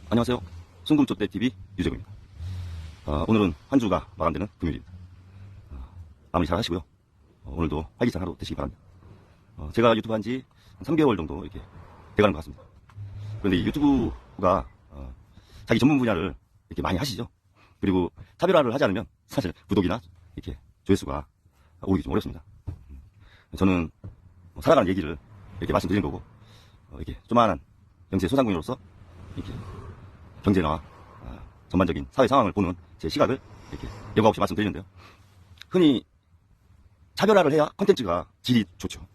안녕하세요. 순금쪽대TV 유재구입니다. 오늘은 한 주가 마감되는 금요일입니다. 마무리 잘 하시고요. 오늘도 활기찬 하루 되시기 바랍니다. 제가 유튜브 한 지 3개월 정도 이렇게 돼가는 것 같습니다. 그런데 이 유튜브가 자기 전문 분야를 이렇게 많이 하시죠. 그리고 차별화를 하지 않으면 사실 구독이나 이렇게 조회수가 오르기 좀 어렵습니다. 저는 살아가는 얘기를 이렇게 말씀드리는 거고, 이렇게 조만한 영세 소상공인으로서 이렇게 경제나 전반적인 사회 상황을 보는 제 시각을 이렇게 여과 없이 말씀드리는데요. 흔히 차별화를 해야 컨텐츠가 질이 좋죠.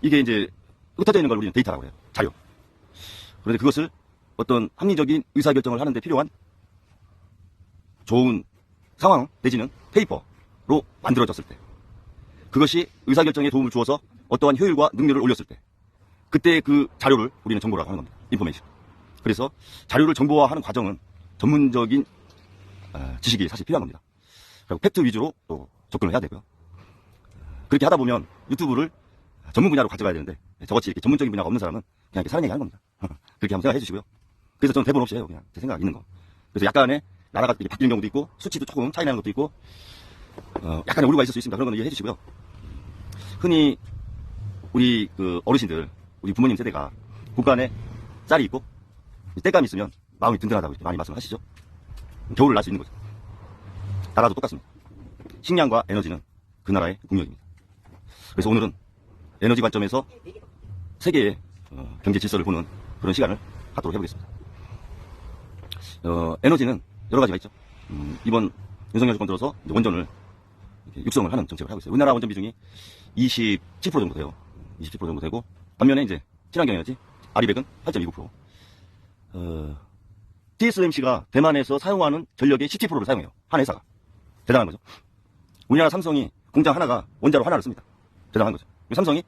이게 이제 흩어져 있는 걸 우리는 데이터라고 해요. 자료. 그런데 그것을 어떤 합리적인 의사결정을 하는데 필요한 좋은 상황 내지는 페이퍼로 만들어졌을 때, 그것이 의사결정에 도움을 주어서 어떠한 효율과 능률을 올렸을 때, 그때 그 자료를 우리는 정보라고 하는 겁니다. 인포메이션. 그래서 자료를 정보화하는 과정은 전문적인 지식이 사실 필요한 겁니다. 그리고 팩트 위주로 또 접근을 해야 되고요. 그렇게 하다 보면 유튜브를 전문 분야로 가져가야 되는데, 저같이 이렇게 전문적인 분야가 없는 사람은 그냥 이렇게 사는 얘기 하는 겁니다. 그렇게 한번 생각해 주시고요. 그래서 저는 대본 없이 해요. 그냥 제 생각 있는 거. 그래서 약간의 나라가 이렇게 바뀌는 경우도 있고, 수치도 조금 차이 나는 것도 있고, 약간의 오류가 있을 수 있습니다. 그런 건 이해해 주시고요. 흔히 우리 그 어르신들, 우리 부모님 세대가 국간에 쌀이 있고 땔감이 있으면 마음이 든든하다고 이렇게 많이 말씀하시죠. 겨울을 날 수 있는 거죠. 나라도 똑같습니다. 식량과 에너지는 그 나라의 국력입니다. 그래서 오늘은 에너지 관점에서 세계의 경제 질서를 보는 그런 시간을 갖도록 해보겠습니다. 에너지는 여러 가지가 있죠. 이번 윤석열 정권 들어서 원전을 육성을 하는 정책을 하고 있어요. 우리나라 원전 비중이 27% 정도 돼요. 27% 정도 되고, 반면에 이제 친환경 에너지 아리백은 8.29%. TSMC가 대만에서 사용하는 전력의 17%를 사용해요. 한 회사가. 대단한 거죠. 우리나라 삼성이 공장 하나가 원자로 하나를 씁니다. 대단한 거죠. 삼성이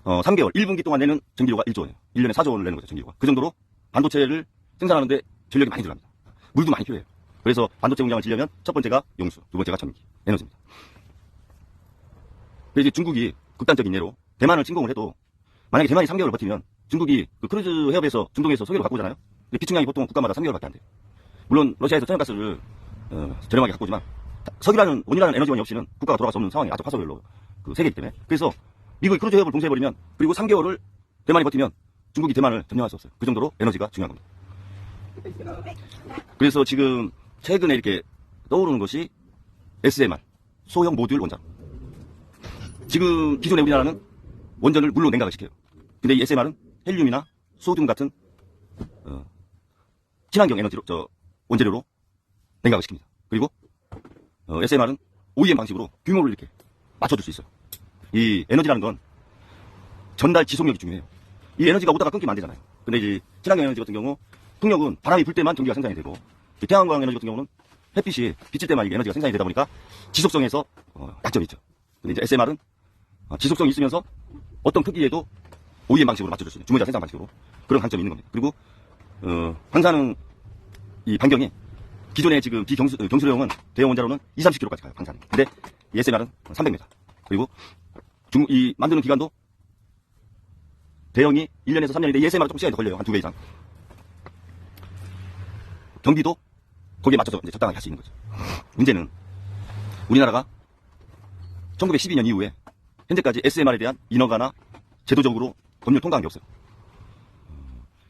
3개월, 1분기 동안 내는 전기료가 1조 원이에요. 1년에 4조 원을 내는 거죠, 전기료가. 그 정도로 반도체를 생산하는데 전력이 많이 들어갑니다. 물도 많이 필요해요. 그래서 반도체 공장을 지려면 첫 번째가 용수, 두 번째가 전기, 에너지입니다. 그래서 이제 중국이 극단적인 예로 대만을 침공을 해도, 만약에 대만이 3개월을 버티면 중국이 그 크루즈 해협에서 중동에서 석유를 갖고 오잖아요. 근데 비축량이 보통 국가마다 3개월밖에 안 돼요. 물론 러시아에서 천연가스를 저렴하게 갖고 오지만, 석유라는 원이라는 에너지원이 없이는 국가가 돌아갈 수 없는 상황이 아주 화석연료 그 세계이기 때문에, 그래서 미국이 크루즈 해협을 봉쇄해버리면, 그리고 3개월을 대만이 버티면 중국이 대만을 점령할 수 없어요. 그 정도로 에너지가 중요한 겁니다. 그래서 지금 최근에 이렇게 떠오르는 것이 SMR, 소형 모듈 원자로. 지금 기존에 우리나라는 원전을 물로 냉각을 시켜요. 근데 이 SMR은 헬륨이나 소듐 같은 친환경 에너지로, 원재료로 냉각을 시킵니다. 그리고 SMR은 OEM 방식으로 규모를 이렇게 맞춰줄 수 있어요. 이 에너지라는 건 전달 지속력이 중요해요. 이 에너지가 오다가 끊기면 안 되잖아요. 근데 이제 친환경 에너지 같은 경우, 풍력은 바람이 불 때만 전기가 생산이 되고, 태양광 에너지 같은 경우는 햇빛이 비칠 때만 이게 에너지가 생산이 되다 보니까 지속성에서 약점이 있죠. 근데 이제 SMR은 지속성이 있으면서 어떤 크기에도 OEM 방식으로 맞춰줄 수 있는 주문자 생산 방식으로, 그런 강점이 있는 겁니다. 그리고 방사능 이 반경이 기존의 지금 경수령은 대형 원자로는 20-30km까지 가요, 방사능. 근데 이 SMR은 300m. 그리고 이 만드는 기간도 대형이 1년에서 3년인데 이 SMR은 좀 시간이 더 걸려요. 한 2배 이상. 경비도 거기에 맞춰서 이제 적당하게 할 수 있는 거죠. 문제는 우리나라가 1912년 이후에 현재까지 SMR에 대한 인허가나 제도적으로 법률 통과한 게 없어요.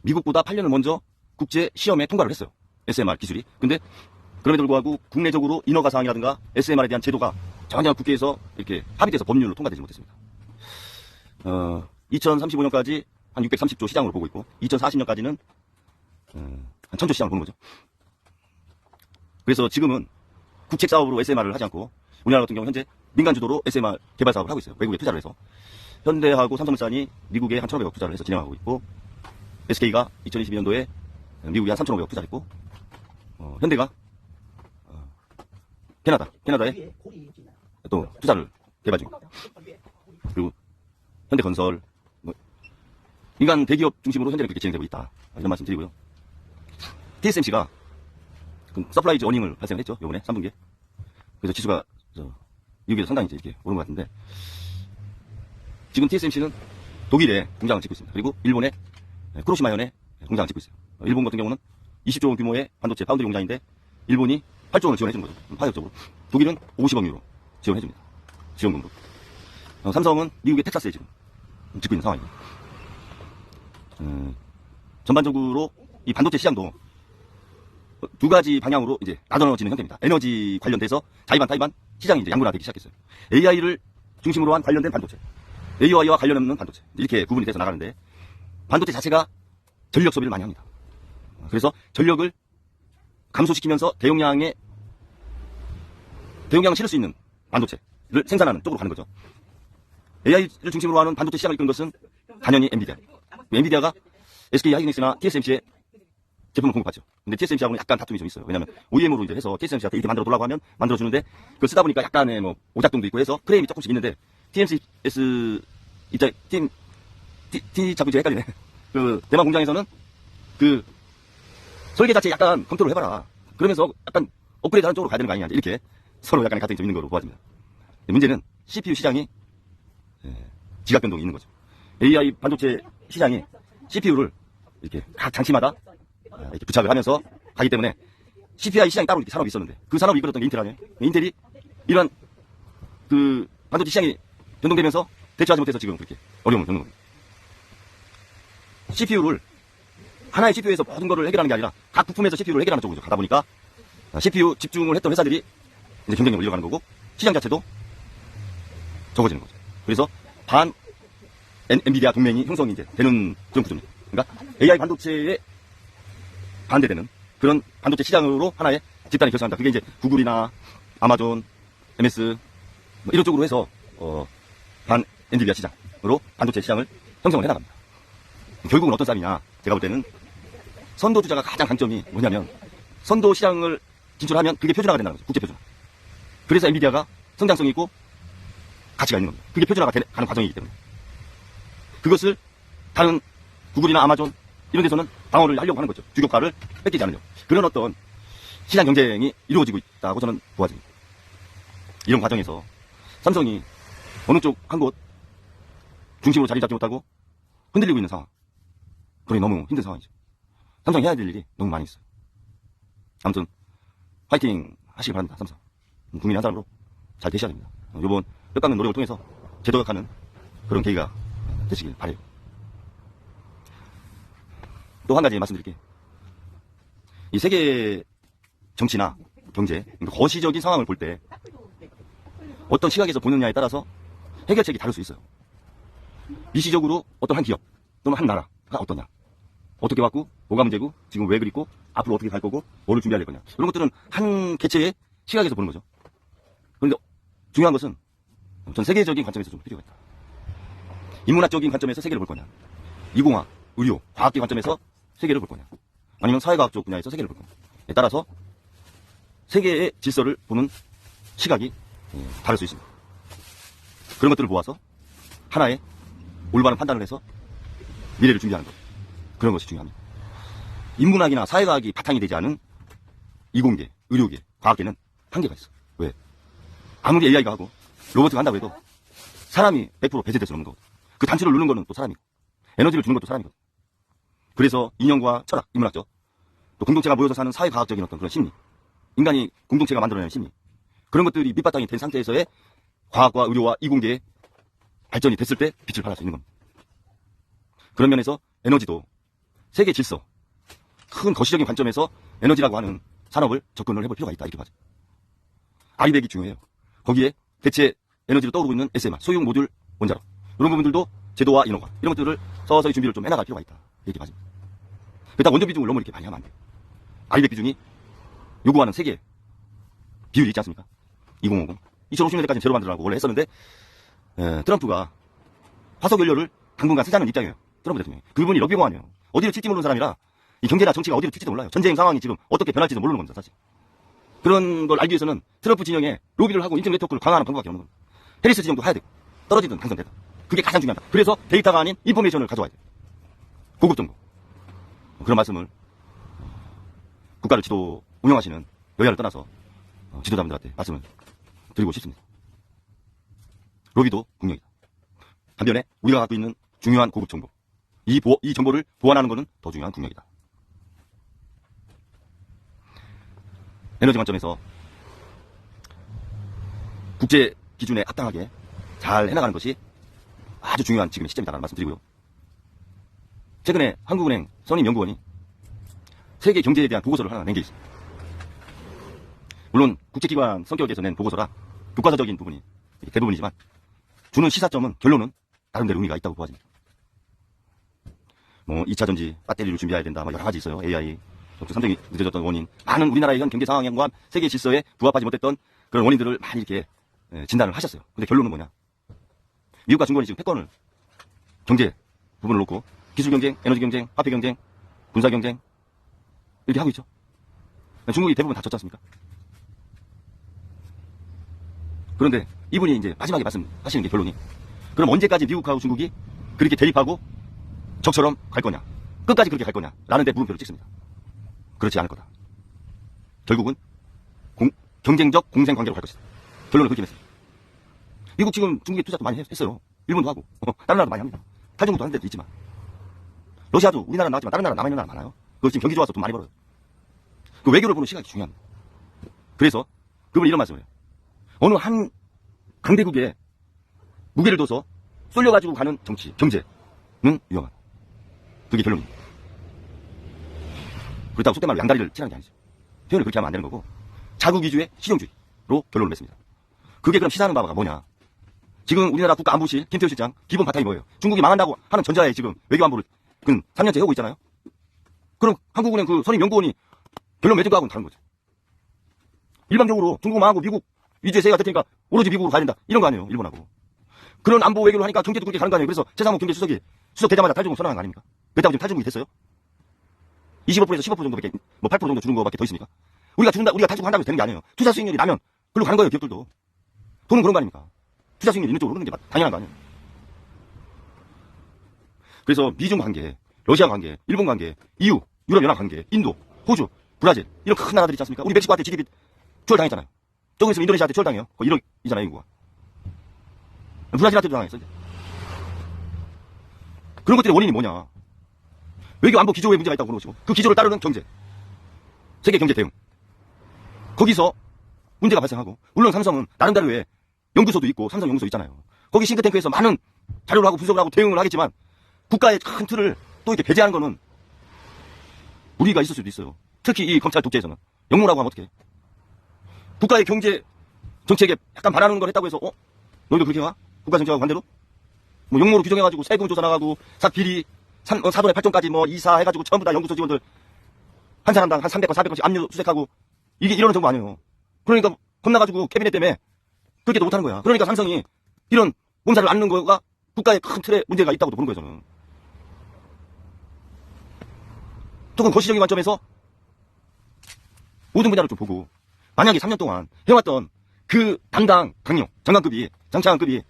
미국보다 8년을 먼저 국제 시험에 통과를 했어요. SMR 기술이. 근데 그럼에도 불구하고 국내적으로 인허가 사항이라든가 SMR에 대한 제도가 전혀 국회에서 이렇게 합의돼서 법률로 통과되지 못했습니다. 2035년까지 한 630조 시장으로 보고 있고, 2040년까지는 한 1000조 시장을 보는 거죠. 그래서 지금은 국책 사업으로 SMR을 하지 않고, 우리나라 같은 경우 현재 민간 주도로 SMR 개발 사업을 하고 있어요. 외국에 투자를 해서. 현대하고 삼성물산이 미국에 한 1,500억 투자를 해서 진행하고 있고, SK가 2022년도에 미국에 한 3,500억 투자를 했고, 현대가 캐나다에 또 투자를 개발 중입니다. 그리고 현대건설, 민간 대기업 중심으로 현재는 그렇게 진행되고 있다, 이런 말씀 드리고요. TSMC가 서플라이즈 어닝을 발생했죠, 요번에 3분기에. 그래서 지수가 미국에서 상당히 이제 이렇게 오른 것 같은데, 지금 TSMC는 독일에 공장을 짓고 있습니다. 그리고 일본의 쿠로시마현에 공장을 짓고 있어요. 일본 같은 경우는 20조 원 규모의 반도체 파운드리 공장인데 일본이 8조 원을 지원해 주는 거죠. 파격적으로. 독일은 50억 유로 지원해 줍니다. 지원금으로. 삼성은 미국의 텍사스에 지금 짓고 있는 상황입니다. 전반적으로 이 반도체 시장도 두 가지 방향으로 이제 나눠지는 형태입니다. 에너지 관련돼서 자의반 타의반 시장이 이제 양분화되기 시작했어요. AI를 중심으로 한 관련된 반도체, AI와 관련 없는 반도체 이렇게 구분이 돼서 나가는데 반도체 자체가 전력 소비를 많이 합니다. 그래서 전력을 감소시키면서 대용량을 실을 수 있는 반도체를 생산하는 쪽으로 가는 거죠. AI를 중심으로 하는 반도체 시장을 이끄는 것은 당연히 엔비디아. 엔비디아가 SK 하이닉스나 TSMC에 제품을 공급하죠. 근데 TSMC하고는 약간 다툼이 좀 있어요. 왜냐면 OEM으로 이제 해서 TSMC한테 이렇게 만들어 달라고 하면 만들어주는데 그걸 쓰다 보니까 약간의 뭐 오작동도 있고 해서 크레임이 조금씩 있는데 TMCS 입장 T 자꾸 이제 헷갈리네. 그 대만 공장에서는 그 설계 자체 약간 검토를 해봐라. 그러면서 약간 업그레이드하는 쪽으로 가야 되는 거 아니냐 이렇게 서로 약간의 갈등이 좀 있는 거로 보아집니다. 문제는 CPU 시장이 지각 변동이 있는 거죠. AI 반도체 시장이 CPU를 이렇게 각 장치마다 이렇게 부착을 하면서 가기 때문에 CPI 시장이 따로 이렇게 산업이 있었는데 그 산업을 이끌었던 게 인텔 아니에요? 인텔이 이런 그 반도체 시장이 변동되면서 대처하지 못해서 지금 그렇게 어려움을 겪는 겁니다. CPU를 하나의 CPU에서 모든 거를 해결하는 게 아니라 각 부품에서 CPU를 해결하는 쪽으로 가다 보니까 CPU 집중을 했던 회사들이 이제 경쟁력을 잃어가는 거고 시장 자체도 적어지는 거죠. 그래서 반 엔비디아 동맹이 형성이 이제 되는 그런 구조입니다. 그러니까 AI 반도체에 반대되는 그런 반도체 시장으로 하나의 집단이 결성한다. 그게 이제 구글이나 아마존, MS 뭐 이런 쪽으로 해서 반 엔비디아 시장으로 반도체 시장을 형성을 해나갑니다. 결국은 어떤 싸움이냐? 제가 볼 때는 선도 주자가 가장 강점이 뭐냐면 선도 시장을 진출하면 그게 표준화가 된다는 거죠. 국제 표준화. 그래서 엔비디아가 성장성이 있고 가치가 있는 겁니다. 그게 표준화가 가는 과정이기 때문에. 그것을 다른 구글이나 아마존 이런 데서는 방어를 하려고 하는 거죠. 주교가를 뺏기지 않으려고. 그런 어떤 시장 경쟁이 이루어지고 있다고 저는 보아집니다. 이런 과정에서 삼성이 어느 쪽 한 곳 중심으로 자리 잡지 못하고 흔들리고 있는 상황. 그러니 너무 힘든 상황이죠. 삼성이 해야 될 일이 너무 많이 있어요. 아무튼 파이팅 하시기 바랍니다. 삼성. 국민의 한 사람으로 잘 되셔야 됩니다. 이번 뼈 깎는 노력을 통해서 재도약하는 그런 계기가 되시길 바라요. 또 한 가지 말씀드릴게요. 이 세계 정치나 경제, 그러니까 거시적인 상황을 볼 때 어떤 시각에서 보느냐에 따라서 해결책이 다를 수 있어요. 미시적으로 어떤 한 기업 또는 한 나라가 어떠냐, 어떻게 왔고 뭐가 문제고 지금 왜 그리고 앞으로 어떻게 갈 거고 뭐를 준비할 거냐, 이런 것들은 한 개체의 시각에서 보는 거죠. 그런데 중요한 것은 전 세계적인 관점에서 좀 필요가 있다. 인문학적인 관점에서 세계를 볼 거냐, 이공학, 의료, 과학계 관점에서 세계를 볼 거냐, 아니면 사회과학 쪽 분야에서 세계를 볼 거냐에 따라서 세계의 질서를 보는 시각이 다를 수 있습니다. 그런 것들을 모아서 하나의 올바른 판단을 해서 미래를 준비하는 것, 그런 것이 중요합니다. 인문학이나 사회과학이 바탕이 되지 않은 이공계, 의료계, 과학계는 한계가 있어. 왜? 아무리 AI가 하고 로봇이 한다고 해도 사람이 100% 배제될 수 없는 거거든. 그 단추를 누르는 거는 또 사람이고 에너지를 주는 것도 사람이거든. 그래서 인연과 철학, 인문학적, 또 공동체가 모여서 사는 사회과학적인 어떤 그런 심리, 인간이 공동체가 만들어내는 심리, 그런 것들이 밑바탕이 된 상태에서의 과학과 의료와 이공계의 발전이 됐을 때 빛을 발할 수 있는 겁니다. 그런 면에서 에너지도 세계 질서, 큰 거시적인 관점에서 에너지라고 하는 산업을 접근을 해볼 필요가 있다, 이렇게 봐죠. 아이백이 중요해요. 거기에 대체 에너지로 떠오르고 있는 SMR, 소형 모듈 원자로, 이런 부분들도 제도와 인허가, 이런 것들을 서서히 준비를 좀 해나갈 필요가 있다, 이렇게 봐집니다. 일단 원전 비중을 너무 이렇게 많이 하면 안 돼요. 아이백 비중이 요구하는 세계 비율이 있지 않습니까? 2050. 2050년대까지 제로 만들라고 원래 했었는데, 트럼프가 화석 연료를 당분간 쓰자는 입장이에요. 트럼프 대통령이. 그분이 러비공 아니에요. 어디를 튈지 모르는 사람이라 이 경제나 정치가 어디를 튈지도 몰라요. 전쟁 상황이 지금 어떻게 변할지도 모르는 겁니다, 사실. 그런 걸 알기 위해서는 트럼프 진영에 로비를 하고 인증 네트워크를 강화하는 방법밖에 없는 겁니다. 해리스 진영도 해야 되고, 떨어지든 당선되든. 그게 가장 중요하다. 그래서 데이터가 아닌 인포메이션을 가져와야 돼요. 고급 정보. 그런 말씀을 국가를 운영하시는 여야를 떠나서 지도자분들한테 말씀을 드리고 싶습니다. 로비도 국력이다. 반면에 우리가 갖고 있는 중요한 고급 정보, 이 정보를 보완하는 것은 더 중요한 국력이다. 에너지 관점에서 국제 기준에 합당하게 잘 해나가는 것이 아주 중요한 지금의 시점이다라는 말씀 드리고요. 최근에 한국은행 선임연구원이 세계 경제에 대한 보고서를 하나 낸 게 있습니다. 물론 국제기관 성격에서 낸 보고서라 교과서적인 부분이 대부분이지만 주는 시사점은 결론은 나름대로 의미가 있다고 보아집니다. 뭐 2차 전지 배터리를 준비해야 된다, 뭐 여러 가지 있어요. AI, 삼성이 늦어졌던 원인, 많은 우리나라의 현 경제 상황과 세계 질서에 부합하지 못했던 그런 원인들을 많이 이렇게 진단을 하셨어요. 근데 결론은 뭐냐? 미국과 중국이 지금 패권을 경제 부분을 놓고 기술 경쟁, 에너지 경쟁, 화폐 경쟁, 군사 경쟁 이렇게 하고 있죠. 중국이 대부분 다 졌지 않습니까? 그런데 이분이 이제 마지막에 말씀하시는 게 결론이, 그럼 언제까지 미국하고 중국이 그렇게 대립하고 적처럼 갈 거냐, 끝까지 그렇게 갈 거냐 라는 데 물음표를 찍습니다. 그렇지 않을 거다. 결국은 경쟁적 공생관계로 갈 것이다. 결론을 그렇게 냈습니다. 미국 지금 중국에 투자도 많이 했어요. 일본도 하고 다른 나라도 많이 합니다. 탈중국도 하는 데도 있지만, 러시아도 우리나라 나왔지만 다른 나라 남아있는 나라 많아요. 그거 지금 경기 좋아서 돈 많이 벌어요. 그 외교를 보는 시각이 중요합니다. 그래서 그분이 이런 말씀을 해요. 어느 한 강대국에 무게를 둬서 쏠려가지고 가는 정치, 경제는 위험하다. 그게 결론입니다. 그렇다고 속된 말로 양다리를 치라는 게 아니죠. 표현을 그렇게 하면 안 되는 거고, 자국 위주의 실용주의로 결론을 맺습니다. 그게 그럼 시사하는 바가 뭐냐? 지금 우리나라 국가안보실 김태우 실장 기본 바탕이 뭐예요? 중국이 망한다고 하는 전자에 지금 외교안보를 3년째 해오고 있잖아요. 그럼 한국은행 그 선임연구원이 결론 맺은 거하고는 다른 거죠. 일방적으로 중국 망하고 미국 위주의 세계가 될 테니까 오로지 미국으로 가야 된다, 이런 거 아니에요. 일본하고. 그런 안보 외교를 하니까 경제도 그렇게 가는 거 아니에요. 그래서 최상무 경제 수석이 수석되자마자 탈중국 선언한 거 아닙니까? 그렇다고 지금 탈중국이 됐어요? 25%에서 15% 정도밖에, 뭐 8% 정도 주는 거밖에 더 있습니까? 우리가 탈중국 한다고 되는 게 아니에요. 투자 수익률이 나면 그걸로 가는 거예요. 기업들도. 돈은 그런 거 아닙니까? 투자 수익률이 있는 쪽으로 흐르는 게 당연한 거 아니에요. 그래서 미중 관계, 러시아 관계, 일본 관계, EU, 유럽연합 관계, 인도, 호주, 브라질, 이런 큰 나라들 있지 않습니까? 우리 멕시코한테 GDP 추월당했잖아요. 조금 있으면 인도네시아한테 추월당해요. 거의 1억이잖아요, 인구가. 브라질한테도 당했어, 이제. 그런 것들의 원인이 뭐냐? 외교 안보 기조에 문제가 있다고 보는 것이고, 그 기조를 따르는 경제, 세계 경제 대응. 거기서 문제가 발생하고, 물론 삼성은 나름대로의 연구소도 있고, 삼성 연구소 있잖아요. 거기 싱크탱크에서 많은 자료를 하고 분석을 하고 대응을 하겠지만, 국가의 큰 틀을 또 이렇게 배제하는 거는 우리가 있을 수도 있어요. 특히 이 검찰 독재에서는. 영무라고 하면 어떡해. 국가의 경제 정책에 약간 반하는 걸 했다고 해서, 너희도 그렇게 가? 국가 정책하고 반대로? 뭐 영무로 규정해가지고 세금 조사 나가고, 비리, 4분의 8종까지 뭐 이사 해가지고 전부 다 연구소 직원들 한 사람당 한 300건, 400건씩 압류 수색하고, 이게 이러는 정부 아니에요. 그러니까 겁나가지고 캐비넷 때문에 그렇게도 못하는 거야. 그러니까 삼성이 이런 몸살을 앓는 거가 국가의 큰 틀에 문제가 있다고도 보는 거예요, 저는. 조금 거시적인 관점에서 모든 분야를 좀 보고, 만약에 3년 동안 해왔던 그 담당 강령, 장차관급이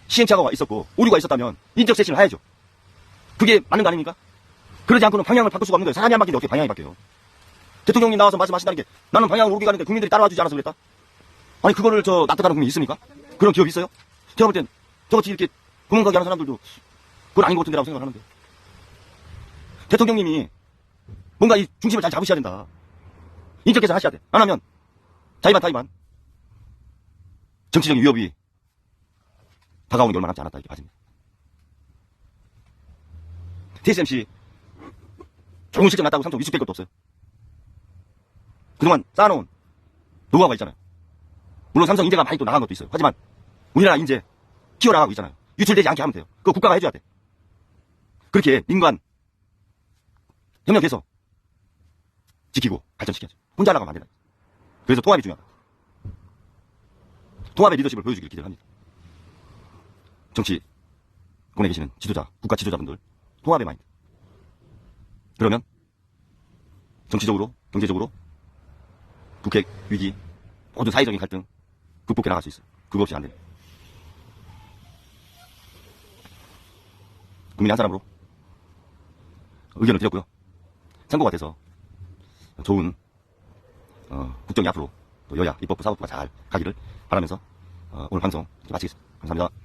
시행착오가 있었고 오류가 있었다면 인적 쇄신을 해야죠. 그게 맞는 거 아닙니까? 그러지 않고는 방향을 바꿀 수가 없는 거예요. 사람이 안 바뀌는데 어떻게 방향이 바뀌어요? 대통령님 나와서 말씀하신다는 게 나는 방향을 오르게 가는데 국민들이 따라와 주지 않아서 그랬다? 아니 그거를 납득하는 국민이 있습니까? 그런 기업이 있어요? 제가 볼 땐 저같이 이렇게 구멍가게 하는 사람들도 그건 아닌 것 같은데라고 생각을 하는데, 대통령님이 뭔가 이 중심을 잘 잡으셔야 된다. 인적 개선 하셔야 돼. 안 하면 자의반 타의반 정치적인 위협이 다가오는 게 얼마 남지 않았다, 이렇게 봐집니다. TSMC 좋은 실적 났다고 삼성 위축될 것도 없어요. 그동안 쌓아놓은 노하우가 있잖아요. 물론 삼성 인재가 많이 또 나간 것도 있어요. 하지만 우리나라 인재 키워나가고 있잖아요. 유출되지 않게 하면 돼요. 그거 국가가 해줘야 돼. 그렇게 민관 협력해서 지키고 발전시켜야죠. 혼자 나가면 안 된다. 그래서 통합이 중요하다. 통합의 리더십을 보여주기를 기대합니다. 정치권에 계시는 지도자, 국가 지도자분들 통합의 마인드. 그러면 정치적으로, 경제적으로, 국회 위기, 모든 사회적인 갈등 극복해 나갈 수 있어요. 그거 없이 안 돼요. 국민 한 사람으로 의견을 드렸고요. 참고가 돼서 좋은 국정이 앞으로 또 여야, 입법부, 사법부가 잘 가기를 바라면서 오늘 방송 마치겠습니다. 감사합니다.